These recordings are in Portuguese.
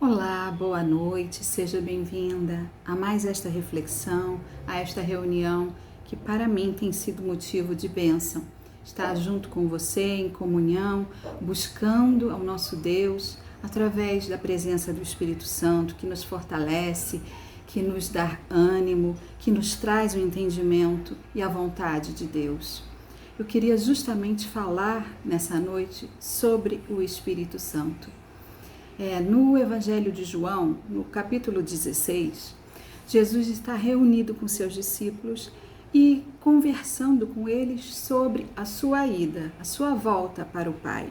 Olá, boa noite, seja bem-vinda a mais esta reflexão, a esta reunião que para mim tem sido motivo de bênção. Estar junto com você em comunhão, buscando ao nosso Deus através da presença do Espírito Santo que nos fortalece, que nos dá ânimo, que nos traz o entendimento e a vontade de Deus. Eu queria justamente falar nessa noite sobre o Espírito Santo. No Evangelho de João, no capítulo 16, Jesus está reunido com seus discípulos e conversando com eles sobre a sua ida, a sua volta para o Pai.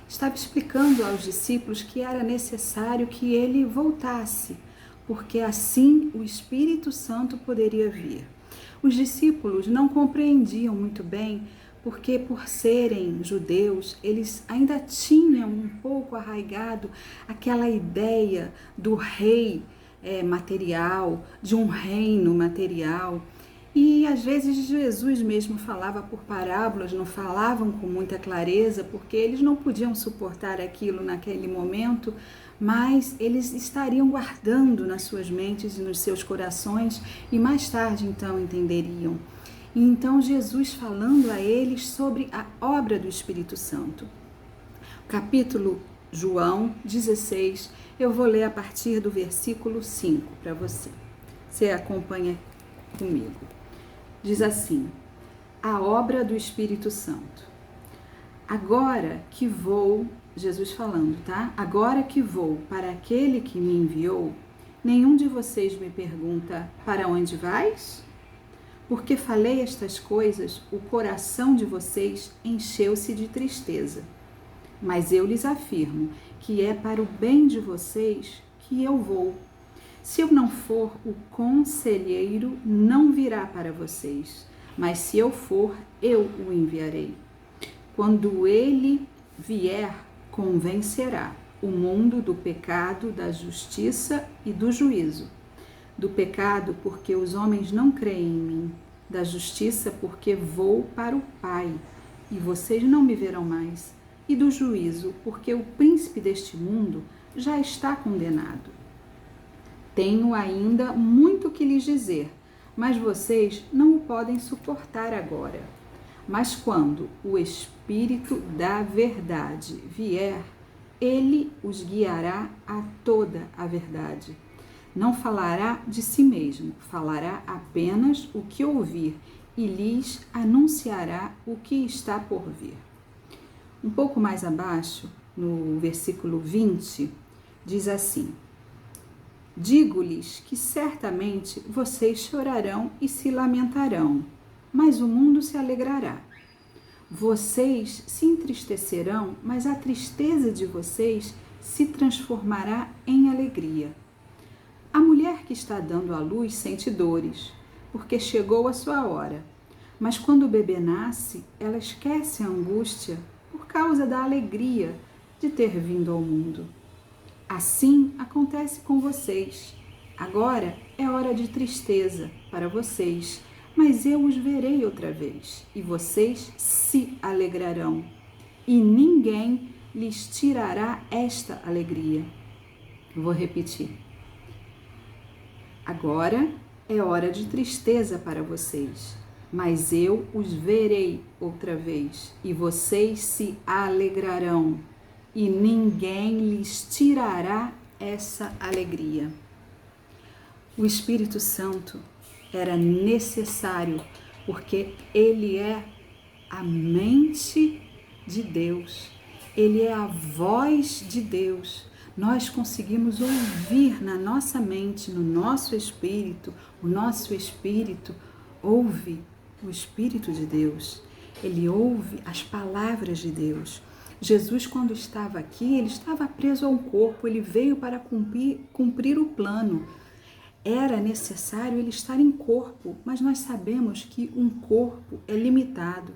Estava explicando aos discípulos que era necessário que ele voltasse, porque assim o Espírito Santo poderia vir. Os discípulos não compreendiam muito bem, porque por serem judeus, eles ainda tinham um pouco arraigado aquela ideia do rei material, de um reino material. E às vezes Jesus mesmo falava por parábolas, não falavam com muita clareza, porque eles não podiam suportar aquilo naquele momento, mas eles estariam guardando nas suas mentes e nos seus corações e mais tarde então entenderiam. E então Jesus falando a eles sobre a obra do Espírito Santo. Capítulo João 16, eu vou ler a partir do versículo 5 para você. Você acompanha comigo. Diz assim: a obra do Espírito Santo. Agora que vou, Jesus falando, tá? Agora que vou para aquele que me enviou, nenhum de vocês me pergunta: para onde vais? Porque falei estas coisas, o coração de vocês encheu-se de tristeza. Mas eu lhes afirmo que é para o bem de vocês que eu vou. Se eu não for, o conselheiro não virá para vocês, mas se eu for, eu o enviarei. Quando ele vier, convencerá o mundo do pecado, da justiça e do juízo. Do pecado, porque os homens não creem em mim. Da justiça, porque vou para o Pai, e vocês não me verão mais. E do juízo, porque o príncipe deste mundo já está condenado. Tenho ainda muito que lhes dizer, mas vocês não o podem suportar agora. Mas quando o Espírito da verdade vier, ele os guiará a toda a verdade. Não falará de si mesmo, falará apenas o que ouvir e lhes anunciará o que está por vir. Um pouco mais abaixo, no versículo 20, diz assim: digo-lhes que certamente vocês chorarão e se lamentarão, mas o mundo se alegrará. Vocês se entristecerão, mas a tristeza de vocês se transformará em alegria. A mulher que está dando à luz sente dores, porque chegou a sua hora. Mas quando o bebê nasce, ela esquece a angústia por causa da alegria de ter vindo ao mundo. Assim acontece com vocês. Agora é hora de tristeza para vocês, mas eu os verei outra vez, e vocês se alegrarão, e ninguém lhes tirará esta alegria. Vou repetir. Agora é hora de tristeza para vocês, mas eu os verei outra vez, e vocês se alegrarão, e ninguém lhes tirará essa alegria. O Espírito Santo era necessário, porque ele é a mente de Deus, ele é a voz de Deus. Nós conseguimos ouvir na nossa mente, no nosso espírito, o nosso espírito ouve o Espírito de Deus, ele ouve as palavras de Deus. Jesus, quando estava aqui, ele estava preso ao corpo, ele veio para cumprir o plano. Era necessário ele estar em corpo, mas nós sabemos que um corpo é limitado.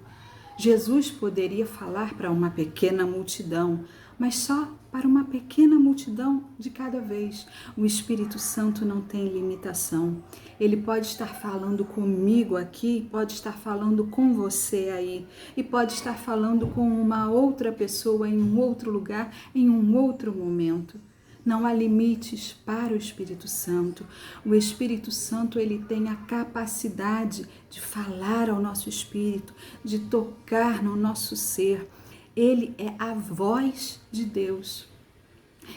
Jesus poderia falar para uma pequena multidão, mas só para uma pequena multidão de cada vez. O Espírito Santo não tem limitação. Ele pode estar falando comigo aqui, pode estar falando com você aí, e pode estar falando com uma outra pessoa em um outro lugar, em um outro momento. Não há limites para o Espírito Santo. O Espírito Santo, ele tem a capacidade de falar ao nosso espírito, de tocar no nosso ser. Ele é a voz de Deus.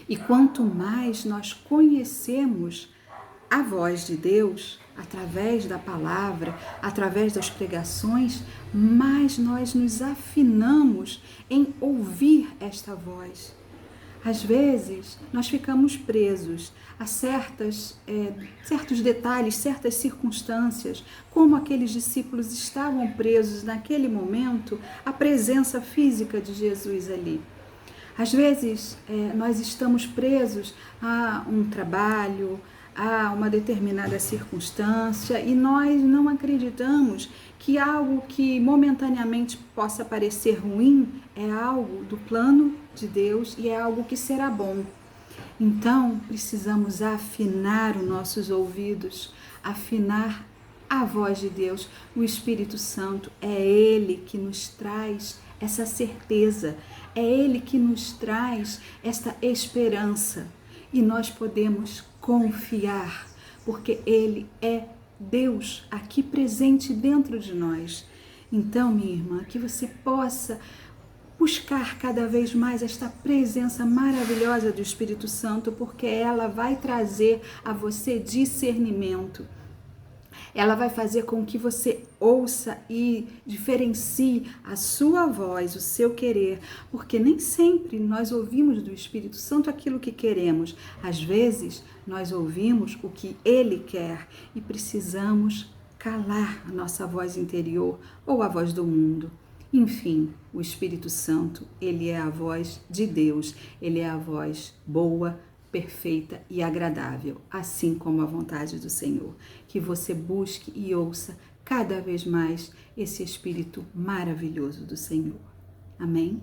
E quanto mais nós conhecemos a voz de Deus, através da palavra, através das pregações, mais nós nos afinamos em ouvir esta voz. Às vezes, nós ficamos presos a certos detalhes, certas circunstâncias, como aqueles discípulos estavam presos naquele momento à presença física de Jesus ali. Às vezes, nós estamos presos a um trabalho, a uma determinada circunstância e nós não acreditamos que algo que momentaneamente possa parecer ruim é algo do plano de Deus e é algo que será bom. Então, precisamos afinar os nossos ouvidos, afinar a voz de Deus. O Espírito Santo é Ele que nos traz essa certeza, é Ele que nos traz esta esperança e nós podemos confiar, porque Ele é Deus aqui presente dentro de nós. Então, minha irmã, que você possa buscar cada vez mais esta presença maravilhosa do Espírito Santo, porque ela vai trazer a você discernimento. Ela vai fazer com que você ouça e diferencie a sua voz, o seu querer, porque nem sempre nós ouvimos do Espírito Santo aquilo que queremos. Às vezes, nós ouvimos o que Ele quer e precisamos calar a nossa voz interior ou a voz do mundo. Enfim, o Espírito Santo, ele é a voz de Deus, ele é a voz boa, perfeita e agradável, assim como a vontade do Senhor. Que você busque e ouça cada vez mais esse Espírito maravilhoso do Senhor. Amém?